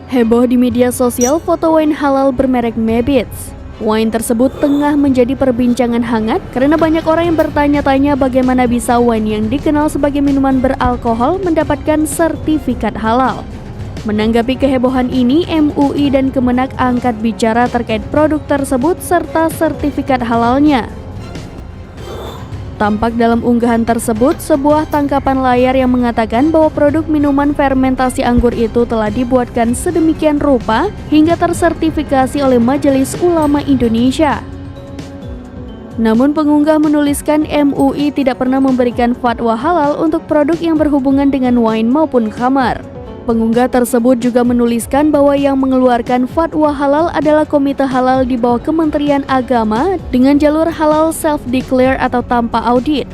Heboh di media sosial foto wine halal bermerek Mebits. Wine tersebut tengah menjadi perbincangan hangat karena banyak orang yang bertanya-tanya bagaimana bisa wine yang dikenal sebagai minuman beralkohol mendapatkan sertifikat halal. Menanggapi kehebohan ini, MUI dan Kemenak angkat bicara terkait produk tersebut serta sertifikat halalnya. Tampak dalam unggahan tersebut sebuah tangkapan layar yang mengatakan bahwa produk minuman fermentasi anggur itu telah dibuatkan sedemikian rupa hingga tersertifikasi oleh Majelis Ulama Indonesia. Namun pengunggah menuliskan MUI tidak pernah memberikan fatwa halal untuk produk yang berhubungan dengan wine maupun khamar. Pengunggah tersebut juga menuliskan bahwa yang mengeluarkan fatwa halal adalah Komite Halal di bawah Kementerian Agama dengan jalur halal self-declare atau tanpa audit.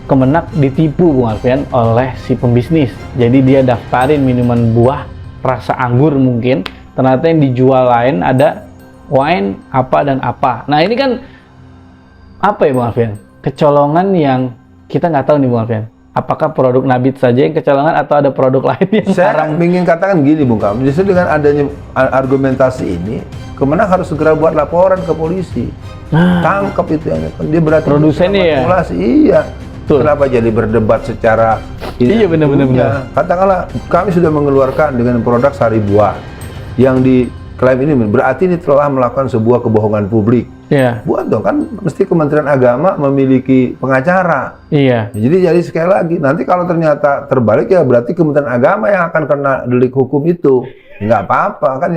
Kemenak ditipu Bung Alfian oleh si pembisnis. Jadi dia daftarin minuman buah rasa anggur mungkin, ternyata yang dijual lain ada wine apa dan apa. Nah ini kan apa ya Bung Alfian? Kecolongan yang kita nggak tahu nih Bung Alfian. Apakah produk Nabit saja yang kecolongan atau ada produk lain yang Saya ingin katakan gini Bung Kam, justru dengan adanya argumentasi ini, Kemenak harus segera buat laporan ke polisi. Tangkap itu yang dia berarti produsennya ya? Iya. Betul. Kenapa jadi berdebat secara Iya benar-benar. Katakanlah kami sudah mengeluarkan dengan produk sari buah yang diklaim ini berarti ini telah melakukan sebuah kebohongan publik. Iya. Buat dong, kan mesti Kementerian Agama memiliki pengacara. Iya. Jadi sekali lagi, nanti kalau ternyata terbalik ya berarti Kementerian Agama yang akan kena delik hukum itu. Nggak apa-apa, kan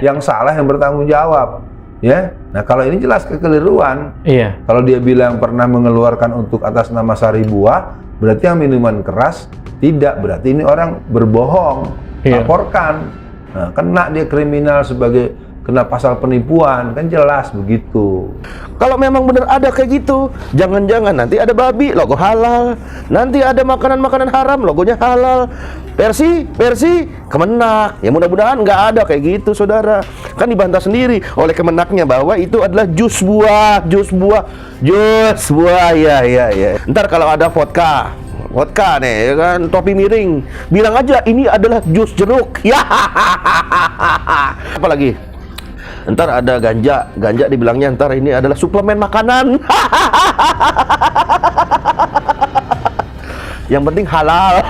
yang salah yang bertanggung jawab. Ya, nah kalau ini jelas kekeliruan. Iya. Kalau dia bilang pernah mengeluarkan untuk atas nama sari buah, berarti yang minuman keras tidak. Berarti ini orang berbohong. Iya. Laporkan. Nah, kena dia kriminal sebagai kena pasal penipuan, kan jelas begitu. Kalau memang benar ada kayak gitu, jangan-jangan nanti ada babi, logo halal. Nanti ada makanan-makanan haram, logonya halal. Persi, Kemenak. Ya mudah-mudahan nggak ada kayak gitu, saudara. Kan dibantah sendiri oleh Kemenaknya bahwa itu adalah jus buah, ya. Ntar kalau ada vodka nih, ya kan, topi miring, bilang aja ini adalah jus jeruk. Ya, apalagi ntar ada ganja dibilangnya ntar ini adalah suplemen makanan. Yang penting halal.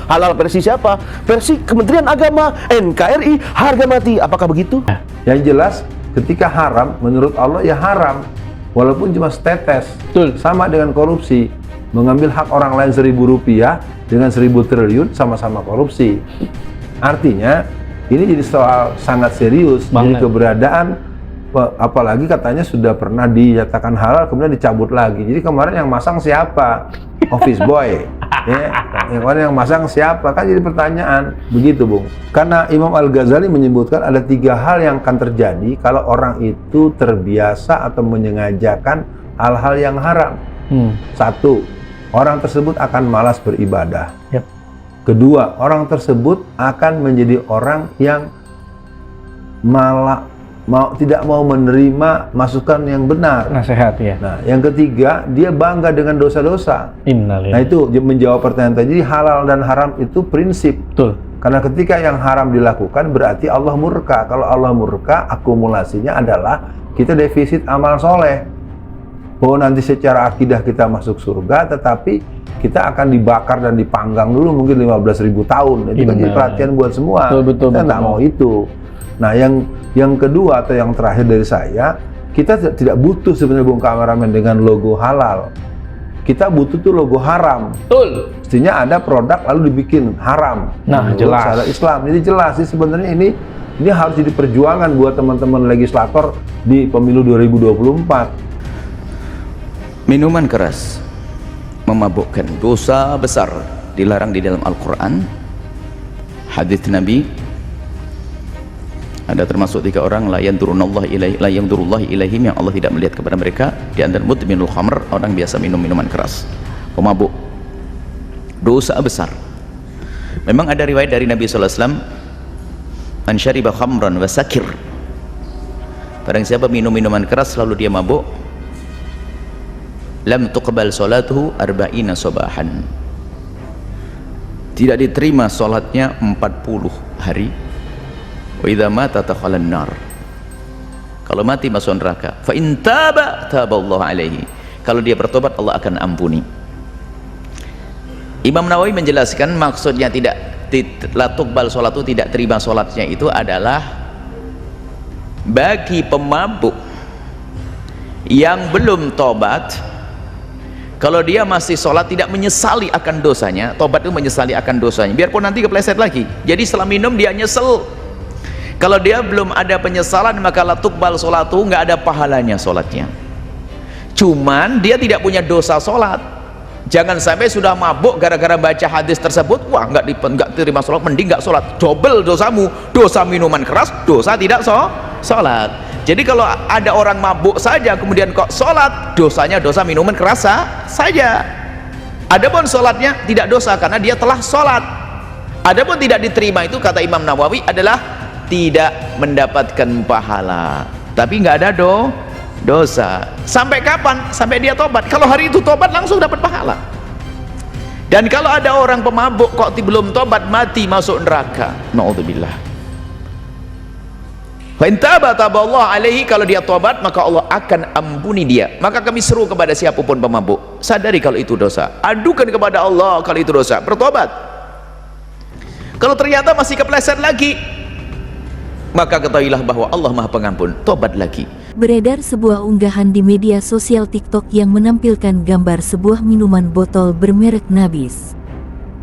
Halal versi siapa? Versi Kementerian Agama, NKRI, harga mati. Apakah begitu? Yang jelas ketika haram menurut Allah ya haram, walaupun cuma setetes. Betul. Sama dengan korupsi, mengambil hak orang lain Rp1.000 dengan 1.000 triliun sama-sama korupsi. Artinya ini jadi soal sangat serius. Jadi keberadaan, apalagi katanya sudah pernah dinyatakan halal kemudian dicabut lagi. Jadi kemarin yang masang siapa? Office boy. Ya, yang kemarin yang masang siapa? Kan jadi pertanyaan. Begitu Bung. Karena Imam Al-Ghazali menyebutkan ada 3 hal yang akan terjadi kalau orang itu terbiasa atau menyengajakan hal-hal yang haram. 1, orang tersebut akan malas beribadah. Yep. Kedua, orang tersebut akan menjadi orang yang tidak mau menerima masukan yang benar. Nasihat ya. Nah, yang ketiga, dia bangga dengan dosa-dosa. Innalillahi. Nah, itu menjawab pertanyaan tadi. Jadi halal dan haram itu prinsip. Betul. Karena ketika yang haram dilakukan berarti Allah murka. Kalau Allah murka, akumulasinya adalah kita defisit amal soleh. Oh, nanti secara akidah kita masuk surga, tetapi kita akan dibakar dan dipanggang dulu mungkin 15.000 tahun. Itu kan jadi perhatian buat semua. Betul, kita nggak mau itu. Nah, yang kedua atau yang terakhir dari saya, kita tidak butuh sebenarnya Bung Kameramen dengan logo halal. Kita butuh tuh logo haram. Betul. Mestinya ada produk lalu dibikin haram. Nah, jelas. Secara Islam. Jadi jelas sih sebenarnya ini harus jadi perjuangan buat teman-teman legislator di pemilu 2024. Minuman keras memabukkan, dosa besar, dilarang di dalam Al-Quran. Hadits Nabi ada termasuk 3 orang la yanzurullah ilaihim, yang Allah tidak melihat kepada mereka. Di antara mudminul khamr, orang biasa minum minuman keras, pemabuk, dosa besar. Memang ada riwayat dari Nabi SAW, man syariba khamran wa sakir, barang siapa minum minuman keras lalu dia mabuk, lam tuqbal salatuhu arba'ina sabahan, tidak diterima salatnya 40 hari. Wa idza mata takhalan nar, kalau mati masuk neraka. Fa in taba taballahu alaihi, kalau dia bertobat Allah akan ampuni. Imam Nawawi menjelaskan maksudnya la tuqbal salatu, tidak terima salatnya itu adalah bagi pemabuk yang belum tobat. Kalau dia masih sholat tidak menyesali akan dosanya, tobat itu menyesali akan dosanya, biarpun nanti kepleset lagi. Jadi setelah minum dia nyesel. Kalau dia belum ada penyesalan, maka la tuqbal sholatu, nggak ada pahalanya sholatnya. Cuman dia tidak punya dosa sholat. Jangan sampai sudah mabuk gara-gara baca hadis tersebut, wah nggak terima sholat, mending nggak sholat, double dosamu, dosa minuman keras, dosa tidak sholat. Jadi kalau ada orang mabuk saja kemudian kok sholat, dosanya dosa minuman keras saja. Adapun sholatnya tidak dosa karena dia telah sholat. Adapun tidak diterima itu kata Imam Nawawi adalah tidak mendapatkan pahala, tapi nggak ada dosa. Sampai kapan? Sampai dia tobat. Kalau hari itu tobat langsung dapat pahala. Dan kalau ada orang pemabuk kok belum tobat, mati masuk neraka, naudzubillah. Fa in taba taballahu alaihi, kalau dia tobat maka Allah akan ampuni dia. Maka kami seru kepada siapapun pemabuk, sadari kalau itu dosa, adukan kepada Allah kalau itu dosa, bertobat. Kalau ternyata masih kepleset lagi, maka ketahuilah bahwa Allah Maha Pengampun, tobat lagi. Beredar sebuah unggahan di media sosial TikTok yang menampilkan gambar sebuah minuman botol bermerek Nabis.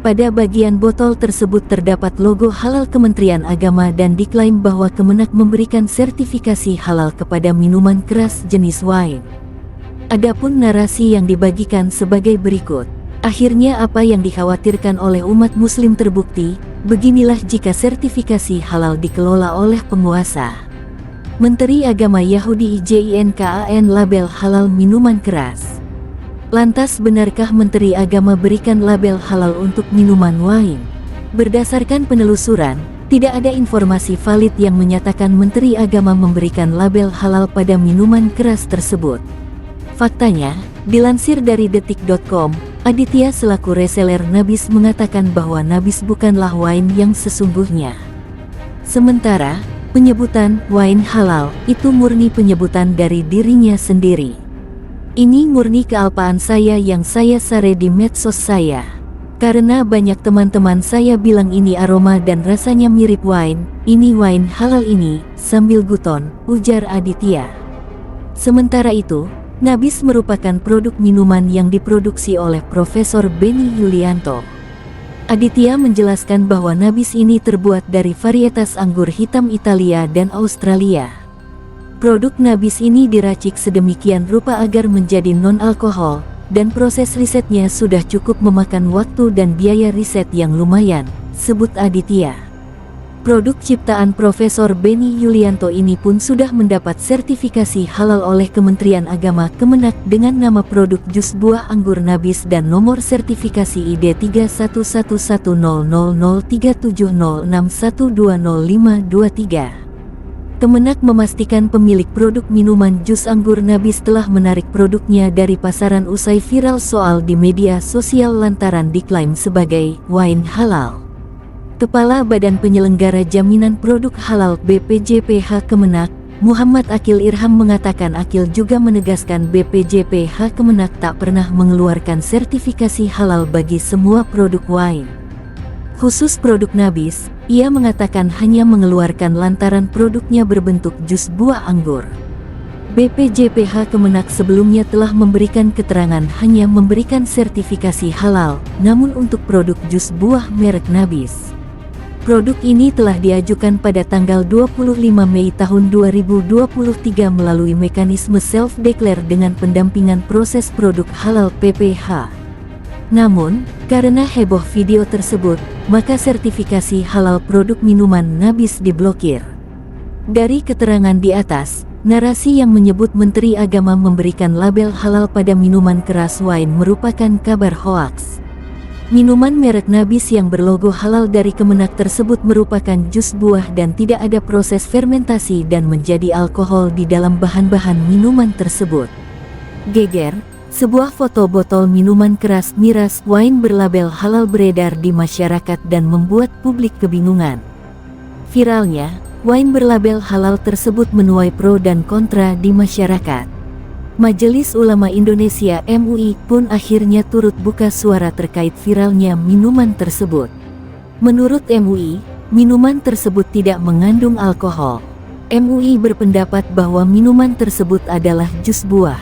Pada bagian botol tersebut terdapat logo halal Kementerian Agama dan diklaim bahwa Kemenak memberikan sertifikasi halal kepada minuman keras jenis wine. Adapun narasi yang dibagikan sebagai berikut. Akhirnya apa yang dikhawatirkan oleh umat muslim terbukti, beginilah jika sertifikasi halal dikelola oleh penguasa. Menteri Agama Yahudi IJINKAN label halal minuman keras. Lantas benarkah Menteri Agama berikan label halal untuk minuman wine? Berdasarkan penelusuran, tidak ada informasi valid yang menyatakan Menteri Agama memberikan label halal pada minuman keras tersebut. Faktanya, dilansir dari detik.com, Aditya selaku reseller Nabis mengatakan bahwa Nabis bukanlah wine yang sesungguhnya. Sementara, penyebutan wine halal itu murni penyebutan dari dirinya sendiri. Ini murni kealpaan saya yang saya share di medsos saya. Karena banyak teman-teman saya bilang ini aroma dan rasanya mirip wine, ini wine halal ini, sambil guton, ujar Aditya. Sementara itu, Nabis merupakan produk minuman yang diproduksi oleh Profesor Benny Yulianto. Aditya menjelaskan bahwa Nabis ini terbuat dari varietas anggur hitam Italia dan Australia. Produk Nabis ini diracik sedemikian rupa agar menjadi non-alkohol, dan proses risetnya sudah cukup memakan waktu dan biaya riset yang lumayan, sebut Aditya. Produk ciptaan Profesor Benny Yulianto ini pun sudah mendapat sertifikasi halal oleh Kementerian Agama Kemenak dengan nama produk jus buah anggur Nabis dan nomor sertifikasi ID 3111003706120523. Kemenak memastikan pemilik produk minuman jus anggur Nabis telah menarik produknya dari pasaran usai viral soal di media sosial lantaran diklaim sebagai wine halal. Kepala Badan Penyelenggara Jaminan Produk Halal BPJPH Kemenak, Muhammad Akil Irham mengatakan Akil juga menegaskan BPJPH Kemenak tak pernah mengeluarkan sertifikasi halal bagi semua produk wine. Khusus produk Nabis, ia mengatakan hanya mengeluarkan lantaran produknya berbentuk jus buah anggur. BPJPH Kemenak sebelumnya telah memberikan keterangan hanya memberikan sertifikasi halal, namun untuk produk jus buah merek Nabis. Produk ini telah diajukan pada tanggal 25 Mei tahun 2023 melalui mekanisme self-declare dengan pendampingan proses produk halal PPH. Namun, karena heboh video tersebut, maka sertifikasi halal produk minuman Nabis diblokir. Dari keterangan di atas, narasi yang menyebut Menteri Agama memberikan label halal pada minuman keras wine merupakan kabar hoaks. Minuman merek Nabis yang berlogo halal dari Kemenak tersebut merupakan jus buah dan tidak ada proses fermentasi dan menjadi alkohol di dalam bahan-bahan minuman tersebut. Geger, Sebuah foto botol minuman keras miras wine berlabel halal beredar di masyarakat dan membuat publik kebingungan. Viralnya, wine berlabel halal tersebut menuai pro dan kontra di masyarakat. Majelis Ulama Indonesia (MUI) pun akhirnya turut buka suara terkait viralnya minuman tersebut. Menurut MUI, minuman tersebut tidak mengandung alkohol. MUI berpendapat bahwa minuman tersebut adalah jus buah.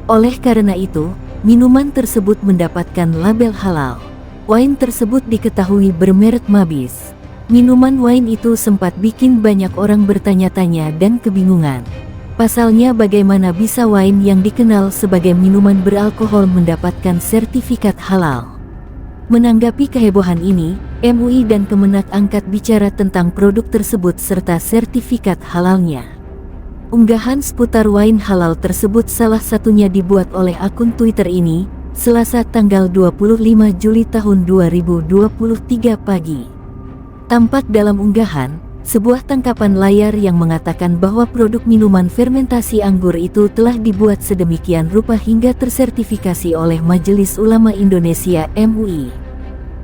Oleh karena itu, minuman tersebut mendapatkan label halal. Wine tersebut diketahui bermerek Mabis. Minuman wine itu sempat bikin banyak orang bertanya-tanya dan kebingungan. Pasalnya bagaimana bisa wine yang dikenal sebagai minuman beralkohol mendapatkan sertifikat halal? Menanggapi kehebohan ini, MUI dan Kemenak angkat bicara tentang produk tersebut serta sertifikat halalnya. Unggahan seputar wine halal tersebut salah satunya dibuat oleh akun Twitter ini, Selasa tanggal 25 Juli tahun 2023 pagi. Tampak dalam unggahan, sebuah tangkapan layar yang mengatakan bahwa produk minuman fermentasi anggur itu telah dibuat sedemikian rupa hingga tersertifikasi oleh Majelis Ulama Indonesia (MUI).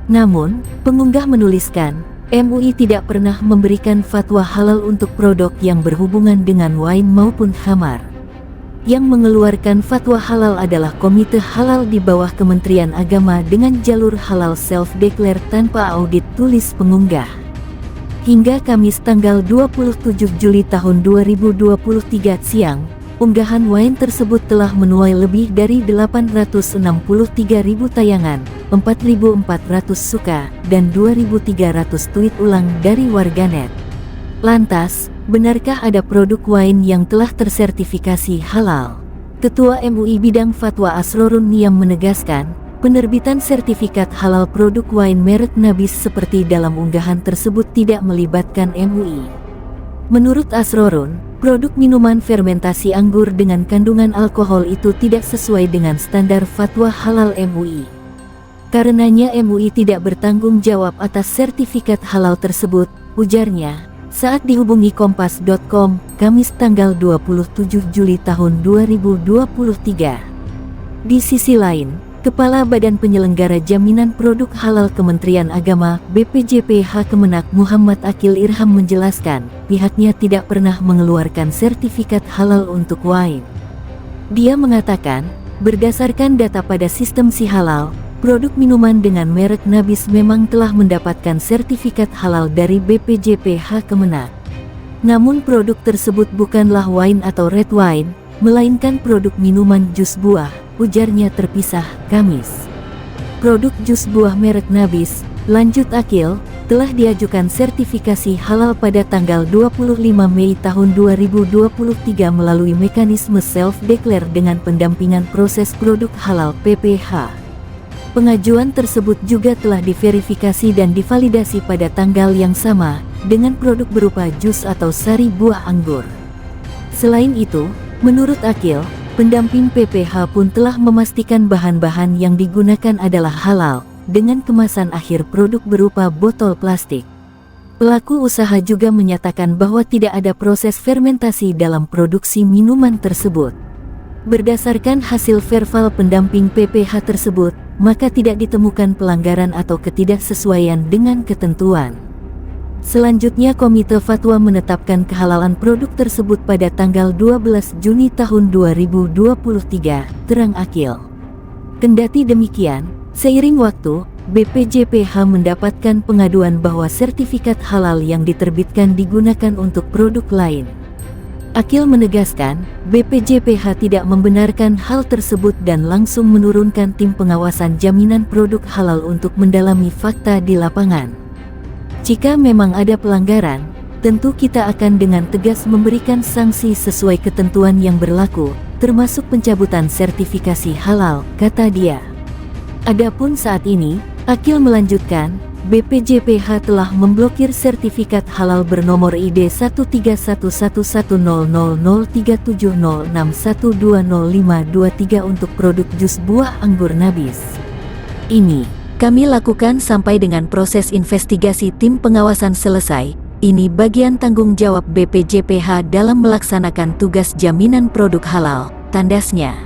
Namun, pengunggah menuliskan, MUI tidak pernah memberikan fatwa halal untuk produk yang berhubungan dengan wine maupun khamar. Yang mengeluarkan fatwa halal adalah Komite Halal di bawah Kementerian Agama dengan jalur halal self-declare tanpa audit, tulis pengunggah. Hingga Kamis tanggal 27 Juli tahun 2023 siang, unggahan wine tersebut telah menuai lebih dari 863.000 tayangan, 4.400 suka, dan 2.300 tweet ulang dari warganet. Lantas, benarkah ada produk wine yang telah tersertifikasi halal? Ketua MUI Bidang Fatwa Asrorun Niam menegaskan, penerbitan sertifikat halal produk wine merek Nabis seperti dalam unggahan tersebut tidak melibatkan MUI. Menurut Asrorun, produk minuman fermentasi anggur dengan kandungan alkohol itu tidak sesuai dengan standar fatwa halal MUI. Karenanya MUI tidak bertanggung jawab atas sertifikat halal tersebut, ujarnya, saat dihubungi Kompas.com, Kamis tanggal 27 Juli tahun 2023. Di sisi lain, Kepala Badan Penyelenggara Jaminan Produk Halal Kementerian Agama (BPJPH) Kemenak Muhammad Akil Irham menjelaskan, pihaknya tidak pernah mengeluarkan sertifikat halal untuk wine. Dia mengatakan, berdasarkan data pada sistem SiHalal, produk minuman dengan merek Nabis memang telah mendapatkan sertifikat halal dari BPJPH Kemenak. Namun produk tersebut bukanlah wine atau red wine, melainkan produk minuman jus buah, ujarnya terpisah, Kamis. Produk jus buah merek Nabis, lanjut Akil, telah diajukan sertifikasi halal pada tanggal 25 Mei tahun 2023 melalui mekanisme self-declare dengan pendampingan proses produk halal PPH. Pengajuan tersebut juga telah diverifikasi dan divalidasi pada tanggal yang sama, dengan produk berupa jus atau sari buah anggur. Selain itu, menurut Akil, pendamping PPH pun telah memastikan bahan-bahan yang digunakan adalah halal, dengan kemasan akhir produk berupa botol plastik. Pelaku usaha juga menyatakan bahwa tidak ada proses fermentasi dalam produksi minuman tersebut. Berdasarkan hasil verbal pendamping PPH tersebut, maka tidak ditemukan pelanggaran atau ketidaksesuaian dengan ketentuan. Selanjutnya Komite Fatwa menetapkan kehalalan produk tersebut pada tanggal 12 Juni tahun 2023, terang Akil. Kendati demikian, seiring waktu, BPJPH mendapatkan pengaduan bahwa sertifikat halal yang diterbitkan digunakan untuk produk lain. Akil menegaskan, BPJPH tidak membenarkan hal tersebut dan langsung menurunkan tim pengawasan jaminan produk halal untuk mendalami fakta di lapangan. Jika memang ada pelanggaran, tentu kita akan dengan tegas memberikan sanksi sesuai ketentuan yang berlaku, termasuk pencabutan sertifikasi halal, kata dia. Adapun saat ini, Akil melanjutkan, BPJPH telah memblokir sertifikat halal bernomor ID 13111003706120523 untuk produk jus buah anggur Nabis. Ini kami lakukan sampai dengan proses investigasi tim pengawasan selesai. Ini bagian tanggung jawab BPJPH dalam melaksanakan tugas jaminan produk halal, tandasnya.